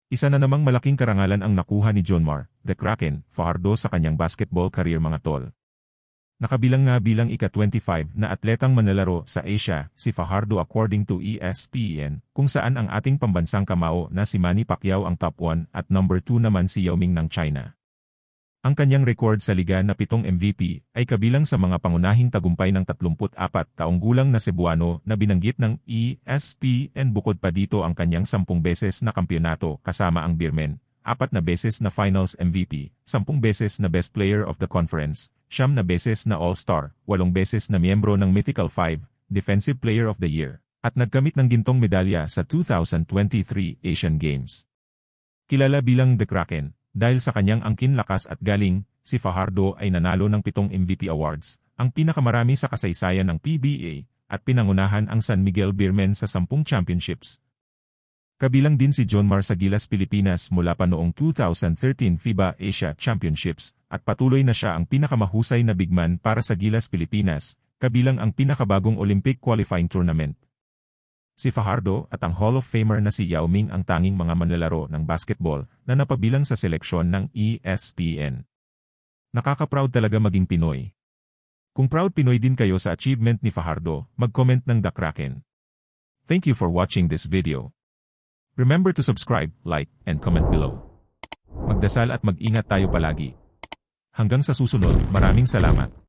Isa na namang malaking karangalan ang nakuha ni Jonmar, the Kraken, Fajardo sa kanyang basketball career mga tol. Nakabilang nga bilang ika-25 na atletang manlalaro sa Asia, si Fajardo according to ESPN, kung saan ang ating pambansang kamao na si Manny Pacquiao ang top 1 at number 2 naman si Yao Ming ng China. Ang kanyang record sa liga na 7 MVP ay kabilang sa mga pangunahing tagumpay ng 34 taong gulang na Cebuano na binanggit ng ESPN. Bukod pa dito ang kanyang 10 beses na kampyonato kasama ang Beermen, 4 na beses na Finals MVP, 10 beses na Best Player of the Conference, 9 na beses na All-Star, 8 beses na miyembro ng Mythical 5, Defensive Player of the Year, at nagkamit ng gintong medalya sa 2023 Asian Games. Kilala bilang The Kraken dahil sa kanyang angkin lakas at galing, si Fajardo ay nanalo ng 7 MVP awards, ang pinakamarami sa kasaysayan ng PBA, at pinangunahan ang San Miguel Beermen sa 10 championships. Kabilang din si Jonmar sa Gilas Pilipinas mula pa noong 2013 FIBA Asia Championships, at patuloy na siya ang pinakamahusay na bigman para sa Gilas Pilipinas, kabilang ang pinakabagong Olympic qualifying tournament. Si Fajardo at ang Hall of Famer na si Yao Ming ang tanging mga manlalaro ng basketball na napabilang sa seleksyon ng ESPN. Nakaka-proud talaga maging Pinoy. Kung proud Pinoy din kayo sa achievement ni Fajardo, mag-comment ng The Kraken. Thank you for watching this video. Remember to subscribe, like, and comment below. Magdasal at mag-ingat tayo palagi. Hanggang sa susunod, maraming salamat.